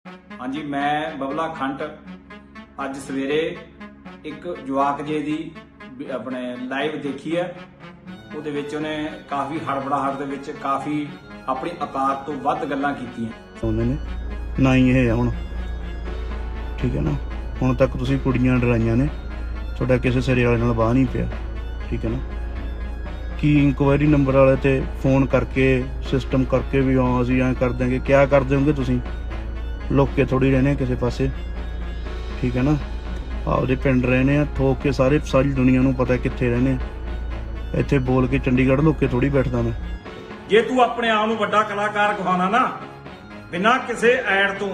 हाँ जी, मैं बबला खंट अज सवेरे एक जवाक जे दी अपने लाइव देखी है। ਉਹਦੇ ਵਿੱਚ ਉਹਨੇ ਕਾਫੀ ਹੜਬੜਾਹਟ ਦੇ ਵਿੱਚ ਕਾਫੀ ਆਪਣੀ ਔਕਾਤ ਤੋਂ ਵੱਧ ਗੱਲਾਂ ਕੀਤੀਆਂ। ਉਹਨਾਂ ਨੇ ਨਾ ਹੀ ਇਹ ਹੁਣ ਠੀਕ ਹੈ ਨਾ, ਹੁਣ ਤੱਕ ਤੁਸੀਂ ਕੁੜੀਆਂ ਡਰਾਈਆਂ ਨੇ, ਤੁਹਾਡਾ ਕਿਸੇ ਸਿਰੇ ਵਾਲੇ ਨਾਲ ਬਾਹ ਨਹੀਂ ਪਿਆ, ਠੀਕ ਹੈ ਨਾ। ਕੀ ਇਨਕੁਆਇਰੀ ਨੰਬਰ ਵਾਲੇ ਤੇ ਫੋਨ ਕਰਕੇ ਸਿਸਟਮ ਕਰਕੇ ਵੀ ਹਾਂ ਅਸੀਂ ਐਂ ਕਰ ਦਾਂਗੇ, ਕਿਆ ਕਰ ਦਿਓਗੇ ਤੁਸੀਂ? ਲੁੱਕ ਕੇ ਥੋੜੀ ਰਹਿਣੇ ਕਿਸੇ ਪਾਸੇ, ਠੀਕ ਹੈ ਨਾ। ਆਪਦੇ ਪਿੰਡ ਰਹਿਣੇ ਆ, ਠੋਕ ਕੇ ਸਾਰੀ ਦੁਨੀਆ ਨੂੰ ਪਤਾ ਕਿੱਥੇ ਰਹਿਣੇ ਆ। ਇੱਥੇ ਬੋਲ ਕੇ ਚੰਡੀਗੜ੍ਹ ਲੁੱਕ ਕੇ ਥੋੜੀ ਬੈਠਦਾ ਮੈਂ। ਜੇ ਤੂੰ ਆਪਣੇ ਆਪ ਨੂੰ ਵੱਡਾ ਕਲਾਕਾਰ ਕਹਾਉਣਾ ਨਾ, ਬਿਨਾਂ ਕਿਸੇ ਐਡ ਤੋਂ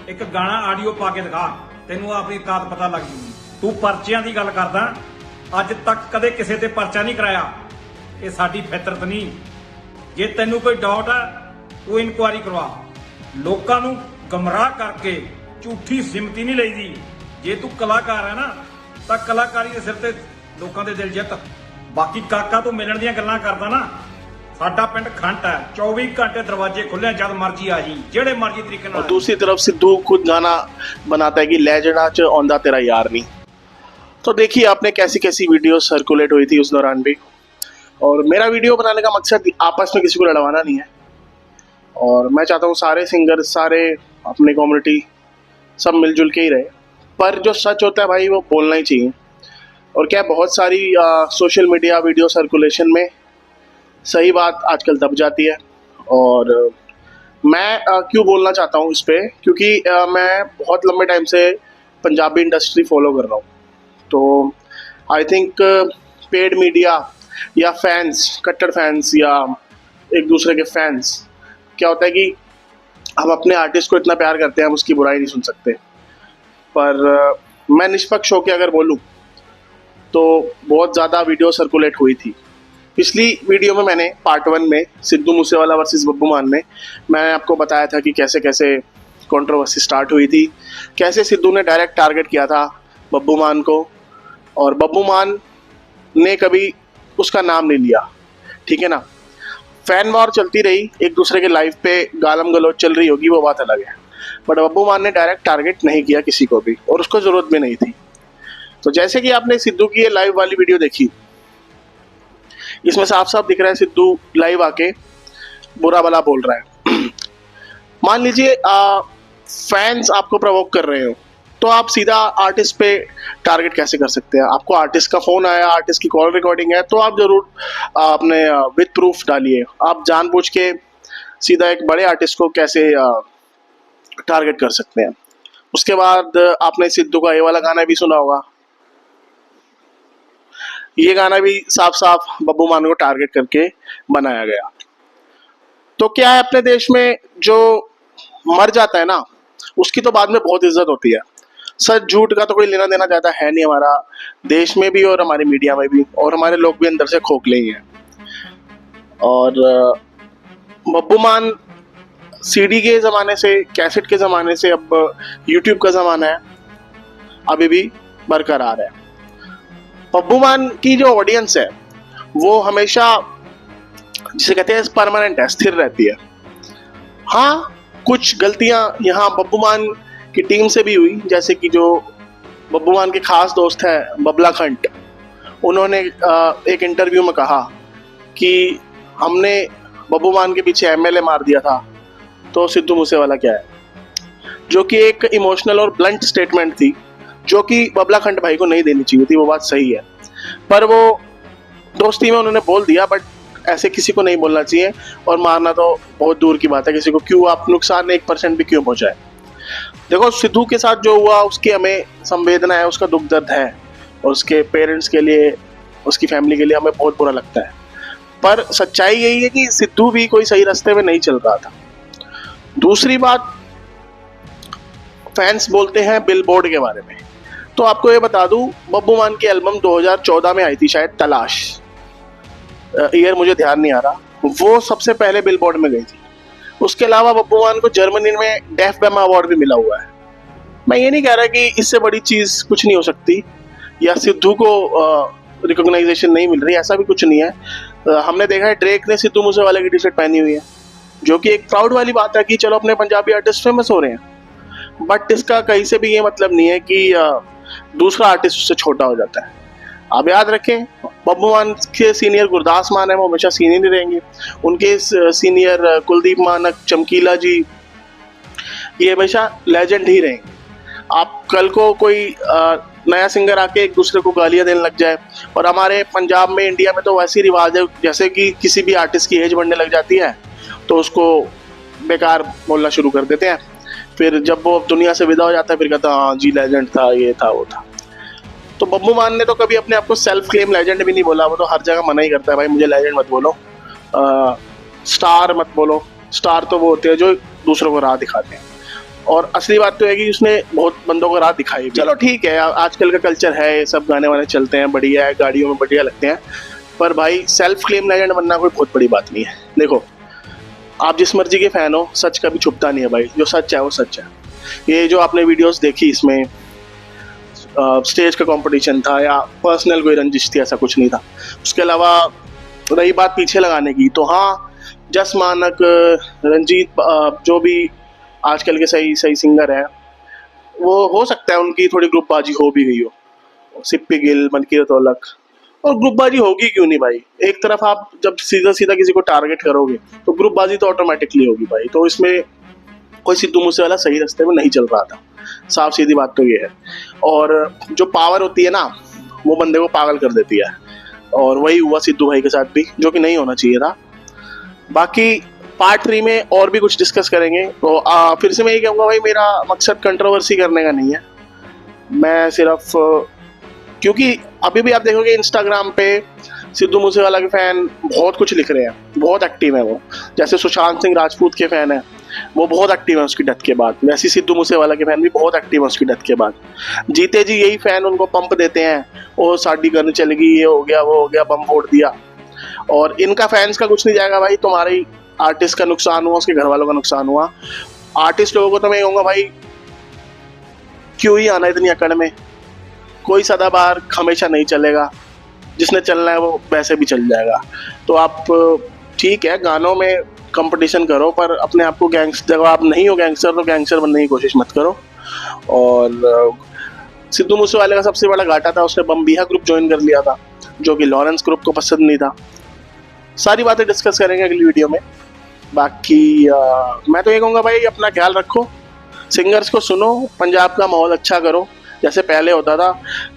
ਇੱਕ ਗਾਣਾ ਆਡੀਓ ਪਾ ਕੇ ਦਿਖਾ, ਤੈਨੂੰ ਆਪਣੀ ਔਕਾਤ ਪਤਾ ਲੱਗ ਜੂਗੀ। ਤੂੰ ਪਰਚਿਆਂ ਦੀ ਗੱਲ ਕਰਦਾ, ਅੱਜ ਤੱਕ ਕਦੇ ਕਿਸੇ ਤੇ ਪਰਚਾ ਨਹੀਂ ਕਰਾਇਆ। ਇਹ ਸਾਡੀ ਫਿਤਰਤ ਨਹੀਂ। ਜੇ ਤੈਨੂੰ ਕੋਈ ਡਾਊਟ ਆ, ਤੂੰ ਇਨਕੁਆਇਰੀ ਕਰਵਾ। ਲੋਕਾਂ ਨੂੰ ਗਮਰਾਹ ਕਰਕੇ ਝੂਠੀ ਸਿਮਤੀ ਨਹੀਂ ਲਈਦੀ। ਜੇ ਤੂੰ ਕਲਾਕਾਰ ਹੈ ਨਾ, ਤਾਂ ਕਲਾਕਾਰੀ ਦੇ ਸਿਰ ਤੇ ਲੋਕਾਂ ਦੇ ਦਿਲ ਜਿੱਤ। ਬਾਕੀ ਕਾਕਾ ਤੂੰ ਮਿਲਣ ਦੀਆਂ ਗੱਲਾਂ ਕਰਦਾ ਨਾ, ਸਾਡਾ ਪਿੰਡ ਖੰਟ है, 24 घंटे दरवाजे खुले, जब मर्जी आ जी, जेड़े मर्जी तरीके नाल। और दूसरी तरफ सिद्धू खुद गाना बनाता है कि लेजेंडा च औंदा तेरा यार नहीं। तो देखिए आपने कैसी कैसी वीडियो सर्कुलेट हुई थी उस दौरान भी। और मेरा वीडियो बनाने का मकसद आपस में किसी को लड़वाना नहीं है, और मैं चाहता हूँ सारे सिंगर, सारे अपनी कम्युनिटी सब मिलजुल के ही रहे। पर जो सच होता है भाई, वो बोलना ही चाहिए। और क्या बहुत सारी सोशल मीडिया वीडियो सर्कुलेशन में सही बात आजकल दब जाती है। और मैं क्यों बोलना चाहता हूँ इस पर, क्योंकि मैं बहुत लंबे टाइम से पंजाबी इंडस्ट्री फॉलो कर रहा हूँ। तो आई थिंक पेड मीडिया या फैंस, कट्टर फैंस या एक दूसरे के फैंस, क्या होता है कि हम अपने आर्टिस्ट को इतना प्यार करते हैं, हम उसकी बुराई नहीं सुन सकते। पर मैं निष्पक्ष होकर अगर बोलूँ तो बहुत ज़्यादा वीडियो सर्कुलेट हुई थी। पिछली वीडियो में मैंने पार्ट 1 में सिद्धू मूसेवाला वर्सेस बब्बू मान में मैंने आपको बताया था कि कैसे कैसे कंट्रोवर्सी स्टार्ट हुई थी, कैसे सिद्धू ने डायरेक्ट टारगेट किया था बब्बू मान को, और बब्बू मान ने कभी उसका नाम नहीं लिया, ठीक है ना। फैन वॉर चलती रही, एक दूसरे के लाइव पे गालम गलौज चल रही होगी, वो बात अलग है। बट बब्बू मान ने डायरेक्ट टारगेट नहीं किया किसी को भी, और उसको ज़रूरत भी नहीं थी। तो जैसे कि आपने सिद्धू की ये लाइव वाली वीडियो देखी, इसमें साफ साफ दिख रहा है सिद्धू लाइव आके बुरा भला बोल रहा है। मान लीजिए फैंस आपको प्रवोक कर रहे हो, तो आप सीधा आर्टिस्ट पे टारगेट कैसे कर सकते हैं? आपको आर्टिस्ट का फ़ोन आया, आर्टिस्ट की कॉल रिकॉर्डिंग है, तो आप ज़रूर अपने विद प्रूफ डालिए। आप जानबूझ के सीधा एक बड़े आर्टिस्ट को कैसे टारगेट कर सकते हैं? उसके बाद आपने सिद्धू का ये वाला गाना भी सुना होगा। ये गाना भी साफ साफ बब्बू मान को टारगेट करके बनाया गया। तो क्या है, अपने देश में जो मर जाता है ना, उसकी तो बाद में बहुत इज्जत होती है। सच झूठ का तो कोई लेना देना ज़्यादा है नहीं हमारा देश में भी, और हमारी मीडिया में भी, और हमारे लोग भी अंदर से खोखले ही हैं। और बब्बू मान सीडी के ज़माने से, कैसेट के ज़माने से, अब यूट्यूब का ज़माना है, अभी भी बरकरार है। बब्बू मान की जो ऑडियंस है वो हमेशा, जिसे कहते हैं, परमानेंट है, स्थिर रहती है। हाँ, कुछ गलतियां यहाँ बब्बू मान की टीम से भी हुई, जैसे कि जो बब्बू मान के खास दोस्त है बबला खंट, उन्होंने एक इंटरव्यू में कहा कि हमने बब्बू मान के पीछे एमएलए मार दिया था, तो सिद्धू मूसेवाला क्या है, जो कि एक इमोशनल और ब्लंट स्टेटमेंट थी, जो कि बबला खंड भाई को नहीं देनी चाहिए थी। वो बात सही है, पर वो दोस्ती में उन्होंने बोल दिया, बट ऐसे किसी को नहीं बोलना चाहिए, और मारना तो बहुत दूर की बात है। किसी को क्यों आप नुकसान 1% भी क्यों पहुंचाए? देखो, सिद्धू के साथ जो हुआ उसकी हमें संवेदना है, उसका दुख दर्द है, और उसके पेरेंट्स के लिए, उसकी फैमिली के लिए हमें बहुत बुरा लगता है। पर सच्चाई यही है कि सिद्धू भी कोई सही रास्ते में नहीं चल रहा था। दूसरी बात, फैंस बोलते हैं बिलबोर्ड के बारे में, तो आपको ये बता दूं, बब्बू मान की एल्बम 2014 में आई थी शायद, तलाश, ईयर मुझे ध्यान नहीं आ रहा, वो सबसे पहले बिलबोर्ड में गई थी। उसके अलावा बब्बू मान को जर्मनी में डेफ बेमा अवार्ड भी मिला हुआ है। मैं ये नहीं कह रहा कि इससे बड़ी चीज़ कुछ नहीं हो सकती, या सिद्धू को रिकॉग्नाइजेशन नहीं मिल रही, ऐसा भी कुछ नहीं है। हमने देखा है ड्रेक ने सिद्धू मूसेवाले की टी शर्ट पहनी हुई है, जो कि एक प्राउड वाली बात है कि चलो अपने पंजाबी आर्टिस्ट फेमस हो रहे हैं। बट इसका कहीं से भी ये मतलब नहीं है कि दूसरा आर्टिस्ट उससे छोटा हो जाता है। आप याद रखें, बब्बू मान के सीनियर गुरदास मान है, वो हमेशा सीनियर ही रहेंगे। उनके सीनियर कुलदीप मानक, चमकीला जी, ये हमेशा लेजेंड ही रहेंगे। आप कल को कोई नया सिंगर आके एक दूसरे को गालियां देने लग जाए, और हमारे पंजाब में, इंडिया में तो वैसी रिवाज है, जैसे कि किसी भी आर्टिस्ट की एज बढ़ने लग जाती है तो उसको बेकार बोलना शुरू कर देते हैं। फिर जब वो दुनिया से विदा हो जाता है फिर कहता है हाँ जी लेजेंड था, ये था, वो था। तो बब्बू मान ने तो कभी अपने आप को सेल्फ क्लेम लेजेंड भी नहीं बोला, वो तो हर जगह मना ही करता है, भाई मुझे लेजेंड मत बोलो, स्टार मत बोलो। स्टार तो वो होते हैं जो दूसरों को राह दिखाते हैं, और असली बात तो है कि उसने बहुत बंदों को राह दिखाई भी। चलो ठीक है, आजकल का कल्चर है, ये सब गाने वाने चलते हैं, बढ़िया है, गाड़ियों में बढ़िया लगते हैं, पर भाई सेल्फ क्लेम लेजेंड बनना कोई बहुत बड़ी बात नहीं है। देखो, आप जिस मर्जी के फैन हो, सच कभी छुपता नहीं है भाई, जो सच है वो सच है। ये जो आपने वीडियोस देखी, इसमें स्टेज का कंपटीशन था या पर्सनल कोई रंजिश थी, ऐसा कुछ नहीं था। उसके अलावा रही बात पीछे लगाने की, तो हाँ, जस मानक, रंजीत, जो भी आजकल के सही सही सिंगर है, वो हो सकता है उनकी थोड़ी ग्रुपबाजी हो भी गई हो, सिप्पी गिल, मलकीत तौलक, और ग्रुपबाजी होगी क्यों नहीं भाई। एक तरफ आप जब सीधा सीधा किसी को टारगेट करोगे तो ग्रुपबाजी तो ऑटोमेटिकली होगी भाई। तो इसमें कोई सिद्धू मूसेवाला सही रास्ते में नहीं चल रहा था, साफ सीधी बात तो ये है। और जो पावर होती है ना, वो बंदे को पागल कर देती है, और वही हुआ सिद्धू भाई के साथ भी, जो कि नहीं होना चाहिए था। बाकी पार्ट 3 में और भी कुछ डिस्कस करेंगे। तो फिर से मैं ये कहूँगा भाई, मेरा मकसद कंट्रोवर्सी करने का नहीं है, मैं सिर्फ, क्योंकि अभी भी आप देखोगे इंस्टाग्राम पे सिद्धू मूसेवाला के फैन बहुत कुछ लिख रहे हैं, बहुत एक्टिव है वो। जैसे सुशांत सिंह राजपूत के फैन है, वो बहुत एक्टिव है उसकी डेथ के बाद, वैसे सिद्धू मूसेवाला के फैन भी बहुत एक्टिव है उसकी डेथ के बाद। जीते जी यही फैन उनको पंप देते हैं, ओ शादी करने चल गई, ये हो गया, वो हो गया, बम फोड़ दिया। और इनका फैंस का कुछ नहीं जाएगा भाई, तुम्हारी आर्टिस्ट का नुकसान हुआ, उसके घर वालों का नुकसान हुआ। आर्टिस्ट लोगों को तो मैं कहूँगा भाई, क्यों ही आना इतनी अकड़ में, कोई सदाबहार हमेशा नहीं चलेगा, जिसने चलना है वो वैसे भी चल जाएगा। तो आप ठीक है, गानों में कंपटीशन करो, पर अपने आप को गैंगस्टर, जब आप नहीं हो गैंगस्टर तो गैंगस्टर बनने की कोशिश मत करो। और सिद्धू मूसेवाले का सबसे बड़ा घाटा था, उसने बम्बिया ग्रुप ज्वाइन कर लिया था, जो कि लॉरेंस ग्रुप को पसंद नहीं था। सारी बातें डिस्कस करेंगे अगली वीडियो में। बाकी मैं तो ये कहूँगा भाई, अपना ख्याल रखो, सिंगर्स को सुनो, पंजाब का माहौल अच्छा करो, जैसे पहले होता था।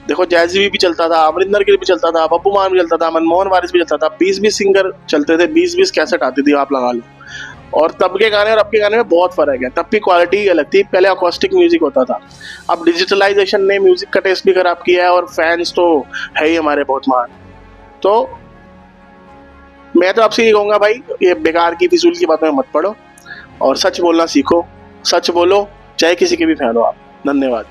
देखो, जैज़ी भी चलता था, अमरिंदर गिल भी चलता था, बब्बू मान भी चलता था, मनमोहन वारिस भी चलता था, 20-20 सिंगर चलते थे, 20-20 कैसेट आती थी, आप लगा लो। और तब के गाने और अब के गाने में बहुत फर्क है। तब की क्वालिटी अलग थी, पहले अकॉस्टिक म्यूजिक होता था, अब डिजिटलाइजेशन ने म्यूजिक का टेस्ट भी खराब किया है, और फैंस तो है ही हमारे बहुत महान। तो मैं तो आपसे ये कहूँगा भाई, ये बेकार की फिजूल की बातों में मत पड़ो, और सच बोलना सीखो, सच बोलो, चाहे किसी के भी फैन हो आप। धन्यवाद।